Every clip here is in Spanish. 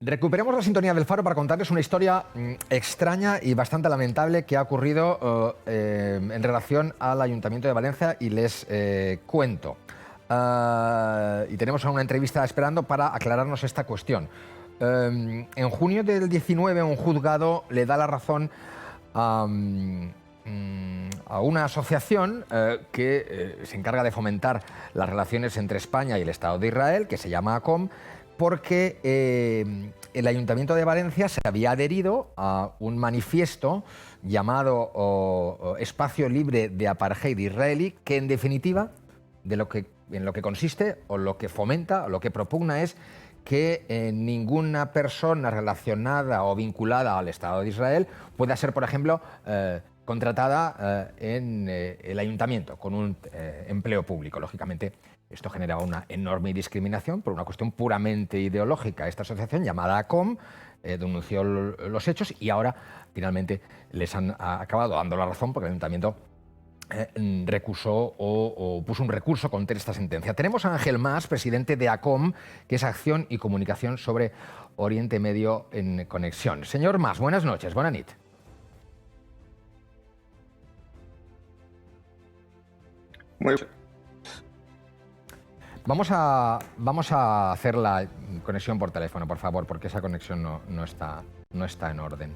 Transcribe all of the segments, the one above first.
Recuperemos la sintonía del Faro para contarles una historia extraña y bastante lamentable que ha ocurrido en relación al Ayuntamiento de Valencia y les cuento. Y tenemos una entrevista esperando para aclararnos esta cuestión. En junio del 19 un juzgado le da la razón a una asociación que se encarga de fomentar las relaciones entre España y el Estado de Israel, que se llama ACOM, porque el Ayuntamiento de Valencia se había adherido a un manifiesto llamado Espacio Libre de Apartheid Israelí, que en definitiva en lo que consiste o lo que fomenta o lo que propugna es que ninguna persona relacionada o vinculada al Estado de Israel pueda ser, por ejemplo, contratada en el ayuntamiento con un empleo público. Lógicamente, esto generaba una enorme discriminación por una cuestión puramente ideológica. Esta asociación, llamada ACOM, denunció los hechos y ahora finalmente les han acabado dando la razón porque el ayuntamiento recusó o puso un recurso contra esta sentencia. Tenemos a Ángel Mas, presidente de ACOM, que es Acción y Comunicación sobre Oriente Medio en Conexión. Señor Mas, buenas noches, buena nit. Muy bien. Vamos a hacer la conexión por teléfono, por favor, porque esa conexión no está en orden.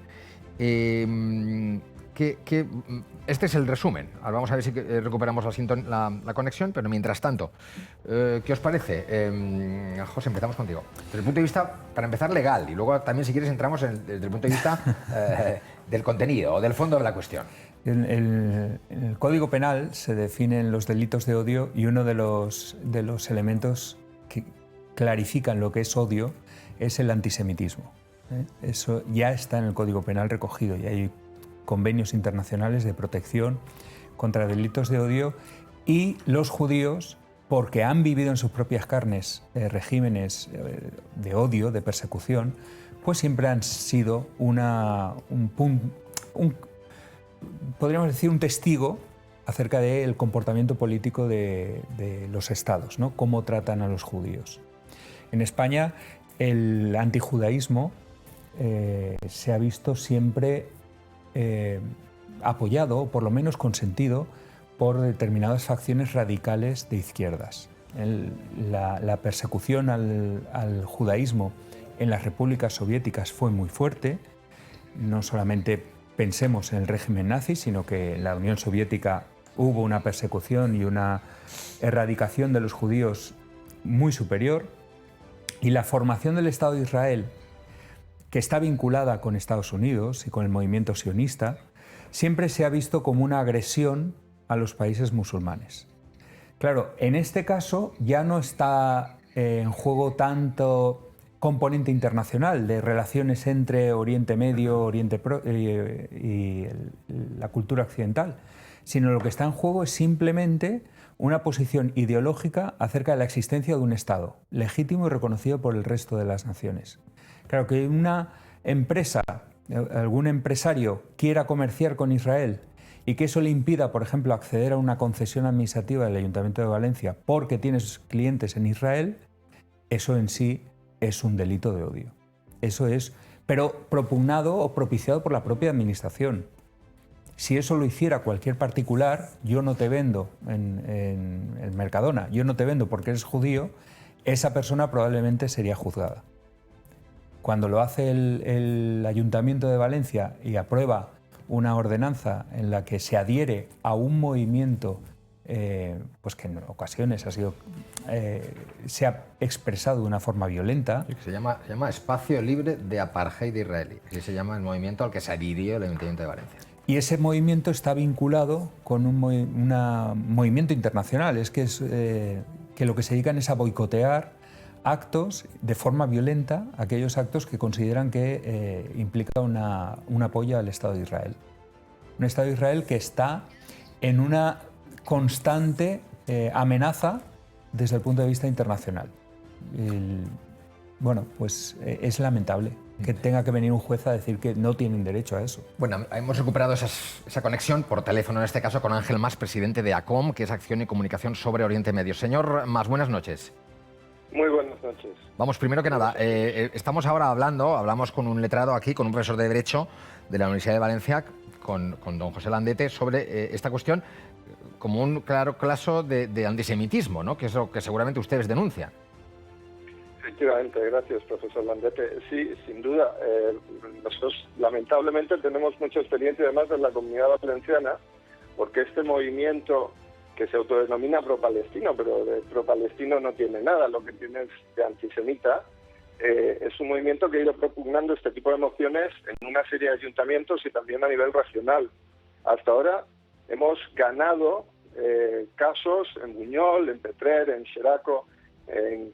Este es el resumen. Ahora vamos a ver si recuperamos la conexión, pero mientras tanto, ¿qué os parece? José, empezamos contigo. Desde el punto de vista, para empezar, legal, y luego también, si quieres, entramos desde el punto de vista del contenido o del fondo de la cuestión. En el Código Penal se definen los delitos de odio y uno de los elementos que clarifican lo que es odio es el antisemitismo. Eso ya está en el Código Penal recogido y hay convenios internacionales de protección contra delitos de odio, y los judíos, porque han vivido en sus propias carnes regímenes de odio, de persecución, pues siempre han sido podríamos decir, un testigo acerca del comportamiento político de los estados, ¿no? Cómo tratan a los judíos. En España, el antijudaísmo se ha visto siempre apoyado, o por lo menos consentido, por determinadas facciones radicales de izquierdas. La persecución al judaísmo en las repúblicas soviéticas fue muy fuerte. No solamente pensemos en el régimen nazi, sino que en la Unión Soviética hubo una persecución y una erradicación de los judíos muy superior. Y la formación del Estado de Israel, que está vinculada con Estados Unidos y con el movimiento sionista, siempre se ha visto como una agresión a los países musulmanes. Claro, en este caso ya no está en juego tanto componente internacional de relaciones entre Oriente Medio y la cultura occidental, sino lo que está en juego es simplemente una posición ideológica acerca de la existencia de un Estado legítimo y reconocido por el resto de las naciones. Claro, que una empresa, algún empresario quiera comerciar con Israel y que eso le impida, por ejemplo, acceder a una concesión administrativa del Ayuntamiento de Valencia porque tienes clientes en Israel, eso en sí es un delito de odio. Eso es, pero propugnado o propiciado por la propia administración. Si eso lo hiciera cualquier particular, yo no te vendo en el Mercadona, yo no te vendo porque eres judío, esa persona probablemente sería juzgada. Cuando lo hace el Ayuntamiento de Valencia y aprueba una ordenanza en la que se adhiere a un movimiento pues que en ocasiones se ha expresado de una forma violenta. Se llama Espacio Libre de Apartheid Israelí. Así se llama el movimiento al que se adhirió el Ayuntamiento de Valencia. Y ese movimiento está vinculado con un movimiento internacional. Es que lo que se dedican es a boicotear actos de forma violenta, aquellos actos que consideran que implica un apoyo al Estado de Israel. Un Estado de Israel que está en una constante amenaza desde el punto de vista internacional. Bueno, pues es lamentable que tenga que venir un juez a decir que no tienen derecho a eso. Bueno, hemos recuperado esa conexión por teléfono, en este caso con Ángel Mas, presidente de ACOM, que es Acción y Comunicación sobre Oriente Medio. Señor Mas, buenas noches. Muy buenas noches. Vamos, primero que nada, estamos ahora hablamos con un letrado aquí, con un profesor de Derecho de la Universidad de Valencia, con don José Landete, sobre esta cuestión como un claro caso de antisemitismo, ¿no? Que es lo que seguramente ustedes denuncian. Efectivamente, gracias, profesor Landete. Sí, sin duda. Nosotros, lamentablemente, tenemos mucha experiencia, además, en la Comunidad Valenciana, porque este movimiento que se autodenomina pro-palestino, pero de pro-palestino no tiene nada, lo que tiene es de antisemita, es un movimiento que ha ido propugnando este tipo de mociones en una serie de ayuntamientos y también a nivel regional. Hasta ahora hemos ganado casos en Buñol, en Petrer, en Xeraco, en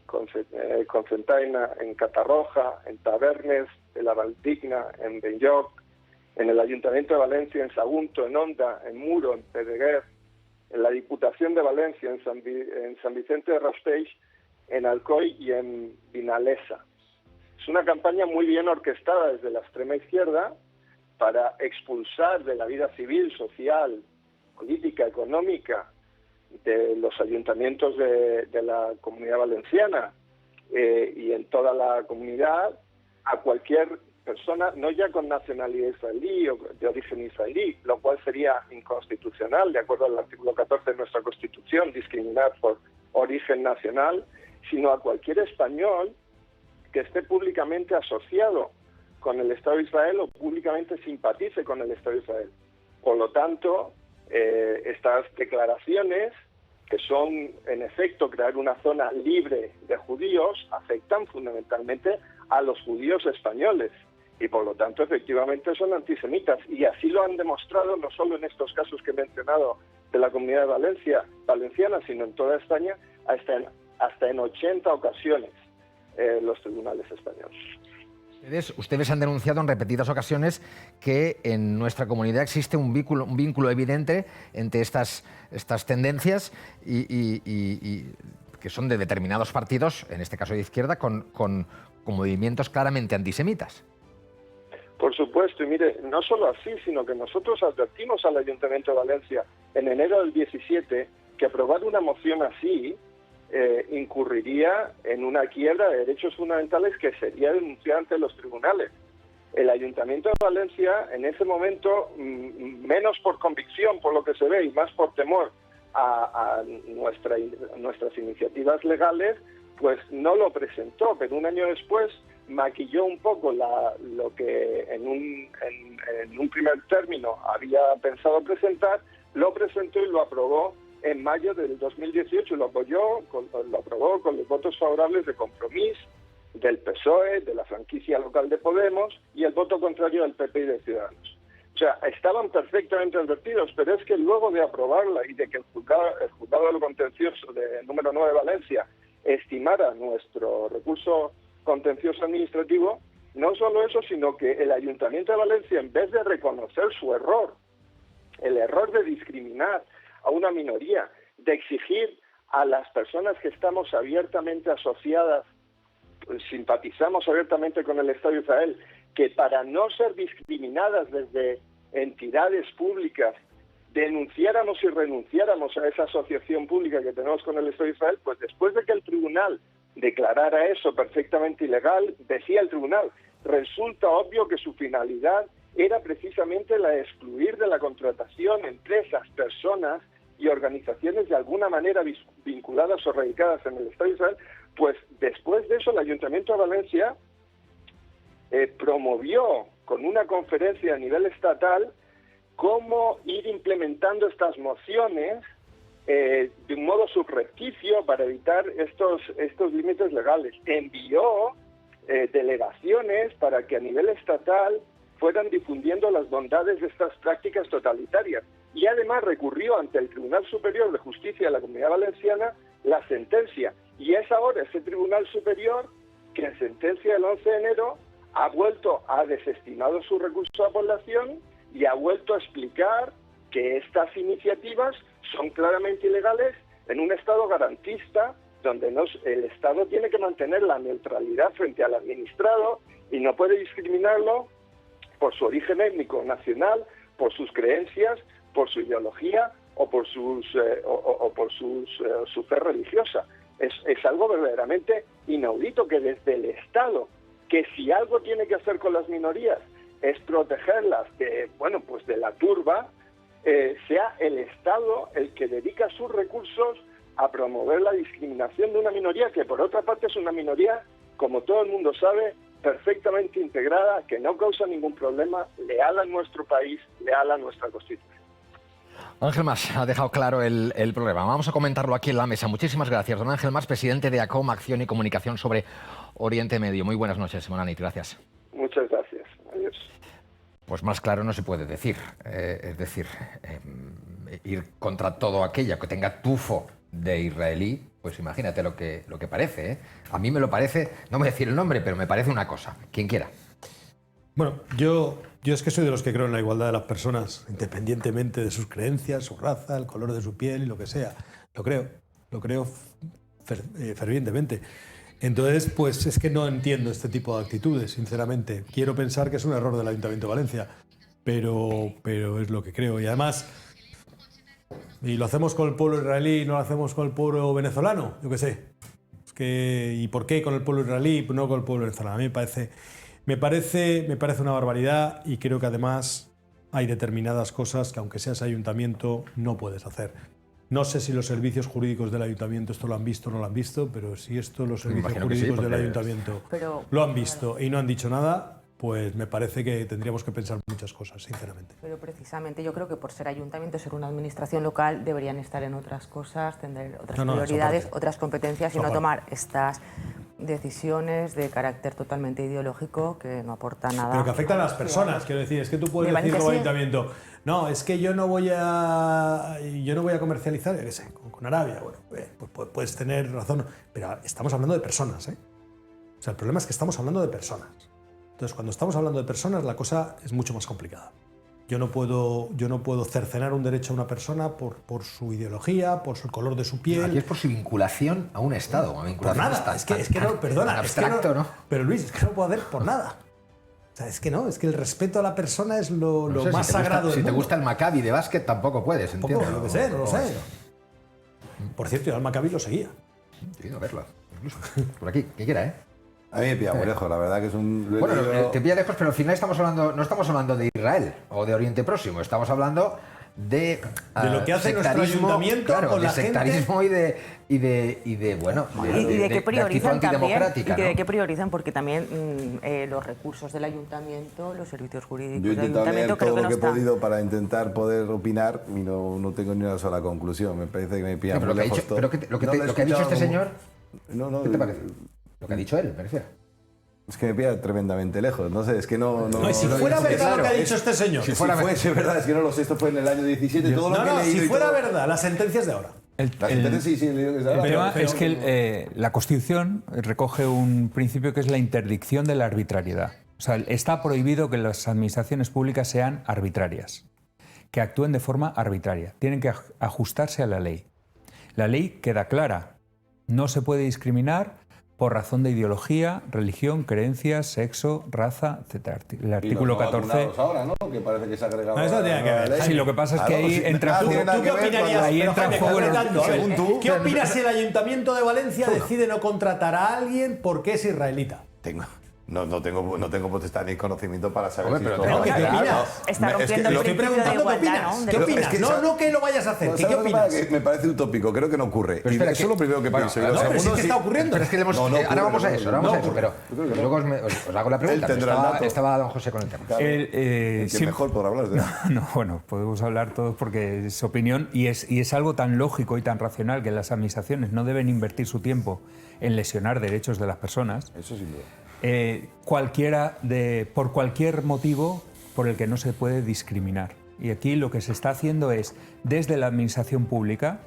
Concentaina, en Catarroja, en Tabernes, en La Valdigna, en Benlloc, en el Ayuntamiento de Valencia, en Sagunto, en Onda, en Muro, en Pedreguer, en la Diputación de Valencia, en San Vicente de Raspeig, en Alcoy y en Vinalesa. Es una campaña muy bien orquestada desde la extrema izquierda para expulsar de la vida civil, social, política, económica de los ayuntamientos de la Comunidad Valenciana y en toda la comunidad a cualquier persona, no ya con nacionalidad israelí o de origen israelí, lo cual sería inconstitucional, de acuerdo al artículo 14 de nuestra Constitución, discriminar por origen nacional, sino a cualquier español que esté públicamente asociado con el Estado de Israel o públicamente simpatice con el Estado de Israel. Por lo tanto, estas declaraciones, que son en efecto crear una zona libre de judíos, afectan fundamentalmente a los judíos españoles y por lo tanto efectivamente son antisemitas, y así lo han demostrado no solo en estos casos que he mencionado de la Comunidad Valenciana, sino en toda España, hasta en 80 ocasiones los tribunales españoles. Ustedes han denunciado en repetidas ocasiones que en nuestra comunidad existe un vínculo evidente entre estas tendencias y que son de determinados partidos, en este caso de izquierda, con movimientos claramente antisemitas. Por supuesto, y mire, no solo así, sino que nosotros advertimos al Ayuntamiento de Valencia en enero del 17 que aprobar una moción así incurriría en una quiebra de derechos fundamentales que sería denunciada ante los tribunales. El Ayuntamiento de Valencia, en ese momento, menos por convicción, por lo que se ve, y más por temor a nuestras iniciativas legales, pues no lo presentó, pero un año después maquilló un poco lo que en un primer término había pensado presentar, lo presentó y lo aprobó en mayo del 2018, lo aprobó con los votos favorables de Compromís, del PSOE, de la franquicia local de Podemos y el voto contrario del PP y de Ciudadanos. O sea, estaban perfectamente advertidos, pero es que luego de aprobarla y de que el juzgado de lo contencioso de número 9 de Valencia estimara nuestro recurso contencioso administrativo, no solo eso, sino que el Ayuntamiento de Valencia, en vez de reconocer su error, el error de discriminar a una minoría, de exigir a las personas que estamos abiertamente asociadas, simpatizamos abiertamente con el Estado de Israel, que para no ser discriminadas desde entidades públicas denunciáramos y renunciáramos a esa asociación pública que tenemos con el Estado de Israel, pues después de que el tribunal declarara eso perfectamente ilegal, decía el tribunal, resulta obvio que su finalidad era precisamente la de excluir de la contratación empresas, personas y organizaciones de alguna manera vinculadas o radicadas en el Estado de Israel. Pues después de eso el Ayuntamiento de Valencia promovió con una conferencia a nivel estatal cómo ir implementando estas mociones de un modo subrepticio para evitar estos límites legales. Envió delegaciones para que a nivel estatal fueran difundiendo las bondades de estas prácticas totalitarias. Y además recurrió ante el Tribunal Superior de Justicia de la Comunidad Valenciana la sentencia. Y es ahora ese Tribunal Superior que en sentencia del 11 de enero ha desestimado su recurso de apelación y ha vuelto a explicar que estas iniciativas son claramente ilegales en un Estado garantista donde el Estado tiene que mantener la neutralidad frente al administrado y no puede discriminarlo por su origen étnico nacional, por sus creencias, por su ideología o por su fe religiosa. Es algo verdaderamente inaudito que desde el Estado, que si algo tiene que hacer con las minorías es protegerlas de, bueno, pues de la turba, sea el Estado el que dedica sus recursos a promover la discriminación de una minoría que por otra parte es una minoría, como todo el mundo sabe, perfectamente integrada, que no causa ningún problema, leal a nuestro país, leal a nuestra Constitución. Ángel Mas ha dejado claro el problema. Vamos a comentarlo aquí en la mesa. Muchísimas gracias, don Ángel Mas, presidente de ACOM, Acción y Comunicación sobre Oriente Medio. Muy buenas noches, Monanit, gracias. Muchas gracias. Adiós. Pues más claro no se puede decir. Es decir, ir contra todo aquello que tenga tufo de israelí, pues imagínate lo que parece, ¿eh? A mí me lo parece, no voy a decir el nombre, pero me parece una cosa. Quien quiera. Bueno, yo es que soy de los que creo en la igualdad de las personas, independientemente de sus creencias, su raza, el color de su piel y lo que sea. Lo creo fervientemente. Entonces, pues es que no entiendo este tipo de actitudes, sinceramente. Quiero pensar que es un error del Ayuntamiento de Valencia, pero es lo que creo. Y además, ¿y lo hacemos con el pueblo israelí y no lo hacemos con el pueblo venezolano? Yo qué sé. Es que, ¿y por qué con el pueblo israelí y no con el pueblo venezolano? A mí me parece una barbaridad y creo que además hay determinadas cosas que aunque seas ayuntamiento no puedes hacer. No sé si los servicios jurídicos del ayuntamiento esto lo han visto o no lo han visto, pero si esto los servicios jurídicos del ayuntamiento lo han visto y no han dicho nada, pues me parece que tendríamos que pensar muchas cosas, sinceramente. Pero precisamente yo creo que por ser ayuntamiento, ser una administración local, deberían estar en otras cosas, tener otras prioridades, otras competencias y no tomar estas decisiones de carácter totalmente ideológico que no aportan nada. Pero que afectan a las personas, quiero decir, es que tú puedes decir como ayuntamiento, no, es que yo no voy a comercializar, yo qué sé, con Arabia, bueno, pues puedes tener razón, pero estamos hablando de personas, ¿eh? O sea, el problema es que estamos hablando de personas. Entonces, cuando estamos hablando de personas, la cosa es mucho más complicada. Yo no puedo cercenar un derecho a una persona por su ideología, por el color de su piel. Aquí es por su vinculación a un Estado. Por nada, es que no, perdona. Abstracto, ¿no? Pero Luis, es que no puedo hacer por nada. O sea, es que no, es que el respeto a la persona es lo más sagrado del mundo. Si te gusta el Maccabi de básquet, tampoco puedes, ¿entiendes? No lo sé. Por cierto, yo al Maccabi lo seguía. He ido a verlo, incluso. Por aquí, que quiera, ¿eh? A mí me pilla muy lejos, la verdad que es un... Bueno, te pilla lejos, pero al final no estamos hablando de Israel o de Oriente Próximo, estamos hablando de lo que hace nuestro ayuntamiento con la sectarismo gente y de bueno, de que priorizan también, y ¿no? de que priorizan porque también los recursos del ayuntamiento, los servicios jurídicos del ayuntamiento, creo que no está. Yo he todo lo que he podido están. para intentar poder opinar y no tengo ni una sola conclusión. Me parece que me pilla muy lejos todo. Pero lo que ha dicho este señor, ¿qué te parece? Lo que ha dicho él, me refiero. Es que me pilla tremendamente lejos, no sé, es que no... No, y si fuera verdad lo que ha dicho este señor. Si fuese verdad, es que no lo sé, esto fue en el año 17, todo lo que he leído... Si fuera verdad, las sentencias de ahora. Las sentencias sí, he leído que es de ahora. El tema es que la Constitución recoge un principio que es la interdicción de la arbitrariedad. O sea, está prohibido que las administraciones públicas sean arbitrarias, que actúen de forma arbitraria. Tienen que ajustarse a la ley. La ley queda clara. No se puede discriminar por razón de ideología, religión, creencias, sexo, raza, etc. El artículo 14... ahora, ¿no? Que parece que se ha agregado... No, eso tiene que ver. Sí, lo que pasa es que ahí entra... ¿Tú qué opinarías? Ahí entra en juego... Según tú, ¿qué opinas si el Ayuntamiento de Valencia decide no contratar a alguien porque es israelita? No tengo potestad ni conocimiento para saber si esto... ¿Qué opinas? Está rompiendo el Lo estoy principio de preguntando, ¿qué igualdad, opinas? ¿no? ¿Qué opinas? No que lo vayas a hacer. ¿Qué opinas? Me parece utópico, creo que no ocurre. Pero Y espera, eso es lo primero que pienso. No, pero sí que está ocurriendo. Pero es que ahora vamos a eso, pero luego os hago la pregunta. Estaba don José con el tema. Que mejor podrá hablar de eso. No, bueno, podemos hablar todos porque es opinión y es algo tan lógico y tan racional que las administraciones no deben invertir su tiempo en lesionar derechos de las personas. Eso sin duda. Por cualquier motivo por el que no se puede discriminar. Y aquí lo que se está haciendo es, desde la administración pública,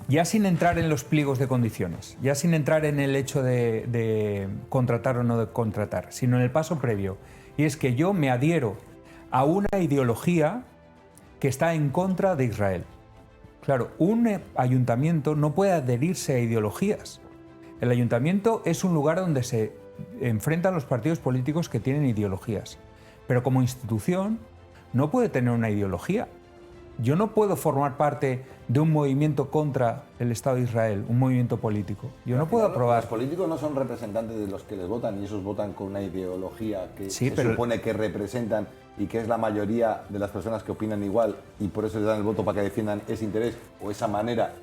ya sin entrar en los pliegos de condiciones, ya sin entrar en el hecho de contratar o no de contratar, sino en el paso previo. Y es que yo me adhiero a una ideología que está en contra de Israel. Claro, un ayuntamiento no puede adherirse a ideologías. El ayuntamiento es un lugar donde se enfrentan los partidos políticos que tienen ideologías. Pero como institución no puede tener una ideología. Yo no puedo formar parte de un movimiento contra el Estado de Israel, un movimiento político. Yo no puedo aprobar. Los políticos no son representantes de los que les votan y esos votan con una ideología que Sí, se pero supone que representan y que es la mayoría de las personas que opinan igual y por eso les dan el voto para que defiendan ese interés o esa manera.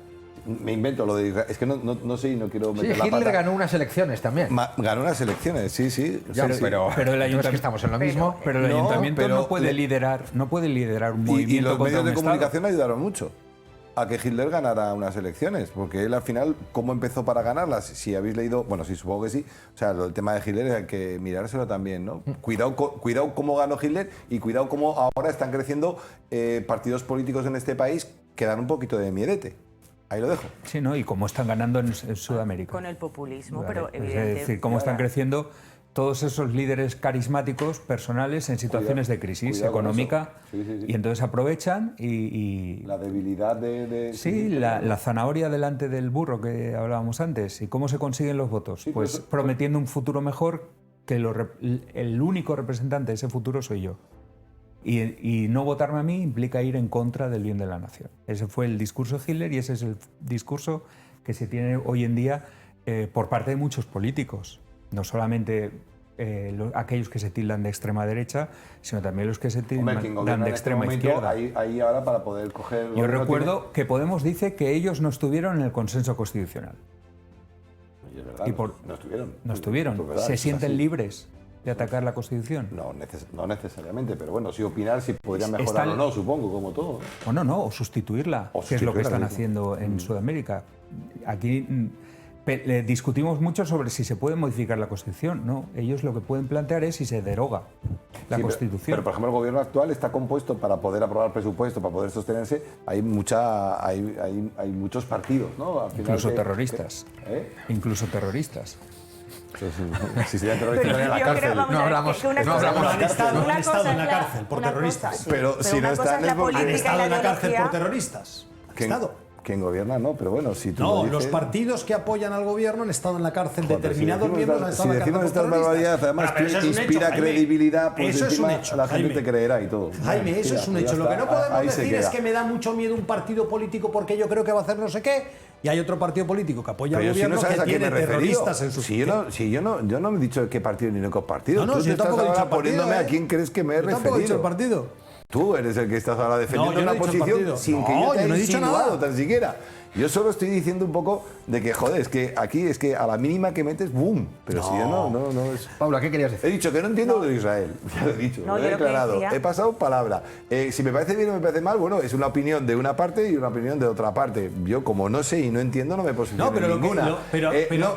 Me invento lo de Israel. Es que no sé y no quiero meter la Hitler pata. ganó unas elecciones también. Ganó unas elecciones, sí. Ya, Sí, sí. pero el no es ayuntamiento que estamos en lo mismo. Pero el No, ayuntamiento pero no puede liderar un movimiento Y los contra medios un de Estado. comunicación ayudaron mucho a que Hitler ganara unas elecciones, porque él al final, ¿cómo empezó para ganarlas? Si habéis leído, bueno, sí, supongo que sí, o sea, el tema de Hitler hay que mirárselo también, ¿no? Cuidado cómo ganó Hitler y cuidado cómo ahora están creciendo partidos políticos en este país que dan un poquito de miedete. Ahí lo dejo. Sí, ¿no? Y cómo están ganando en Sudamérica. Con el populismo, Vale. pero Es evidentemente... decir, cómo están creciendo todos esos líderes carismáticos personales en situaciones de crisis cuidado con económica. eso. Sí. Y entonces aprovechan y La debilidad de sí, la zanahoria delante del burro que hablábamos antes. ¿Y cómo se consiguen los votos? Sí, Pues pero- prometiendo un futuro mejor que el único representante de ese futuro soy yo. Y no votarme a mí implica ir en contra del bien de la nación. Ese fue el discurso de Hitler y ese es el discurso que se tiene hoy en día por parte de muchos políticos. No solamente aquellos que se tildan de extrema derecha, sino también los que se Hombre, quien tildan gobierna de en este extrema momento, izquierda. ahí ahora para poder coger... Yo recuerdo que Podemos dice que ellos no estuvieron en el consenso constitucional. Y es verdad, y por- no estuvieron. No estuvieron. Pues verdad, ¿Se es sienten así. libres de atacar la Constitución? No necesariamente, pero bueno, sí opinar si podrían Está mejorar el- o no, supongo, como todo. Bueno, no, o sustituirla, O que es lo que están sustituirla, haciendo en Sudamérica. Aquí discutimos mucho sobre si se puede modificar la Constitución. No, ellos lo que pueden plantear es si se deroga la Sí, Constitución. Pero, por ejemplo, el gobierno actual está compuesto para poder aprobar presupuesto, para poder sostenerse. Hay muchos partidos, ¿no? Al final Incluso terroristas. ¿Eh? Incluso terroristas. Si serían terroristas, estarían en la Yo creo, cárcel. vamos No a ver, hablamos- que una no cosa- hablamos- Han estado una en cosa es la cárcel por una terroristas. cosa, sí, Pero si una no cosa están es la es porque- Han política y estado la en la cárcel ideología. por terroristas. ¿Quién- Estado. ¿Quién gobierna? No, pero bueno, si tú No, lo los dices... partidos que apoyan al gobierno han estado en la cárcel. Joder, Determinados si miembros han decimos estado en la cárcel estas por terroristas. barbaridades, además Bueno, pero eso es un inspira hecho, Jaime. credibilidad, pues Eso es un encima hecho, la gente Jaime. te creerá y todo. Jaime, eso Mira, es un pues ya hecho. Lo que está, no podemos ahí se decir es queda. que me da mucho miedo un partido político porque yo creo que va a hacer no sé qué y hay otro partido político que apoya al Pero si gobierno no sabes que a quién tiene me he referido. terroristas en sus... Yo no he dicho qué partido ni qué partido. No, Tú si te yo estás tampoco he dicho ahora el partido, poniéndome a quién crees que me he Yo tampoco he dicho el referido. partido. Tú eres el que estás ahora defendiendo No, yo no una he dicho el posición partido. sin que No, yo te yo no haya he dicho insinuado nada. tan siquiera. Yo solo estoy diciendo un poco de que, joder, es que aquí es que a la mínima que metes, ¡boom! Pero si yo no es... Paula, ¿qué querías He decir? dicho que no entiendo lo de Israel, ya lo he dicho, No, lo yo he lo que declarado, decía- he pasado palabra. Si me parece bien o me parece mal, bueno, es una opinión de una parte y una opinión de otra parte. Yo como no sé y no entiendo no me posiciono No, pero en lo que, ninguna.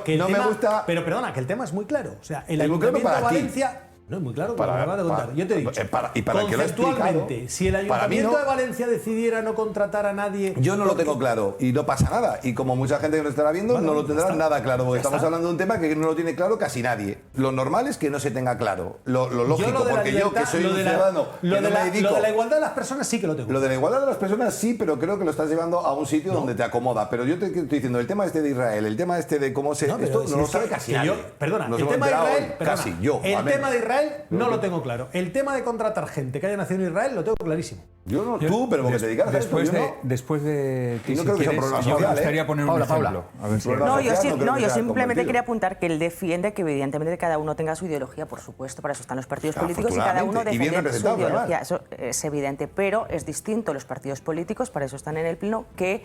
que el no tema, me gusta... Pero perdona, que el tema es muy claro. O sea, el Es muy claro Ayuntamiento de para ti. Valencia. No es muy claro, Para- como me acabas de contar. para- Yo te he dicho. y para el que lo he conceptualmente, explicado, si el para mí Ayuntamiento no. de Valencia decidiera no contratar a nadie. Yo no lo porque- tengo claro y no pasa nada. Y como mucha gente que nos estará viendo Bueno, no lo ya tendrá está. nada claro, porque Ya estamos está. hablando de un tema que no lo tiene claro casi nadie. Lo normal es que no se tenga claro. Lo lógico, lo de la porque yo que libertad, soy lo un de la- ciudadano lo que no de la- me dedico... Lo de la igualdad de las personas sí que lo tengo. Lo de la igualdad de las personas sí, pero creo que lo estás llevando a un sitio donde te acomoda. Pero yo te estoy diciendo, el tema este de Israel, el tema este de cómo se... No, pero esto si no lo es sabe que- casi que nadie. yo- perdona, Nos el hemos tema de enterado Israel, hoy, perdona, casi yo. el al menos. tema de Israel no lo tengo claro. El tema de contratar gente que haya nacido en Israel lo tengo clarísimo. Yo no, tú, pero porque te dedicas a esto, Después yo de, no. después de ti, Y no si creo que sea un quieres, problema yo me social, gustaría poner Paula, un ejemplo. Paula. A ver si- Problema No, social, no creo yo que sea simplemente convertido. quería apuntar que él defiende que evidentemente cada uno tenga su ideología, por supuesto, para eso están los partidos políticos y cada uno Afortunadamente, y bien defiende su representados, ideología. además. Eso es evidente, pero es distinto los partidos políticos, para eso están en el pleno, que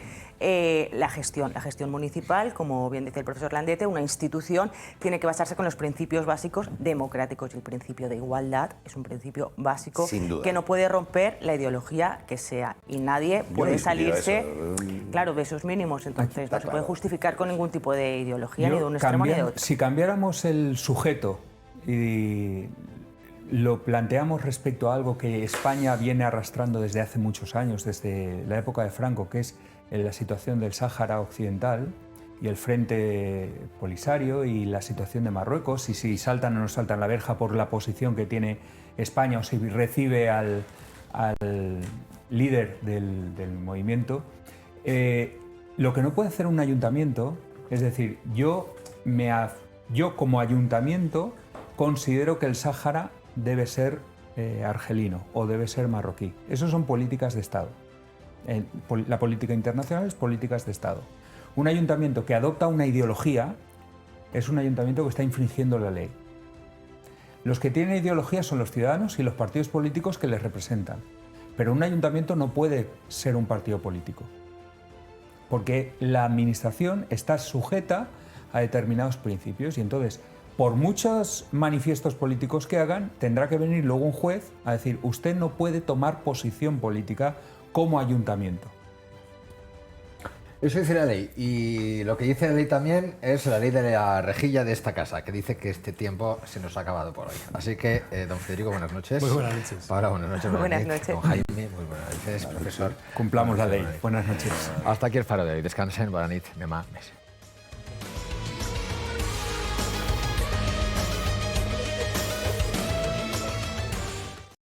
la gestión municipal, como bien dice el profesor Landete, una institución tiene que basarse con los principios básicos democráticos y el principio de igualdad es un principio básico Sin duda. que no puede romper la ideología que sea y nadie no he puede discutido salirse, eso. claro, de esos mínimos, entonces no se puede claro. justificar con ningún tipo de ideología, Yo ni de un extremo ni de cambiar- otro. Si cambiáramos el sujeto y lo planteamos respecto a algo que España viene arrastrando desde hace muchos años, desde la época de Franco, que es la situación del Sáhara Occidental y el Frente Polisario y la situación de Marruecos, y si saltan o no saltan la verja por la posición que tiene España o si recibe al líder del movimiento, lo que no puede hacer un ayuntamiento, es decir, yo como ayuntamiento considero que el Sáhara debe ser argelino o debe ser marroquí. Esas son políticas de Estado. La política internacional es políticas de Estado. Un ayuntamiento que adopta una ideología es un ayuntamiento que está infringiendo la ley. Los que tienen ideología son los ciudadanos y los partidos políticos que les representan. Pero un ayuntamiento no puede ser un partido político, porque la administración está sujeta a determinados principios y entonces, por muchos manifiestos políticos que hagan, tendrá que venir luego un juez a decir: usted no puede tomar posición política como ayuntamiento. Eso dice la ley. Y lo que dice la ley también es la ley de la rejilla de esta casa, que dice que este tiempo se nos ha acabado por hoy. Así que, don Federico, buenas noches. Muy buenas noches. Paula, buenas noches. Buenas noches. Don Jaime, muy buenas noches, profesor. Cumplamos la ley. Buenas noches. Hasta aquí el Faro de hoy. Descansen, buenas noches, demà més.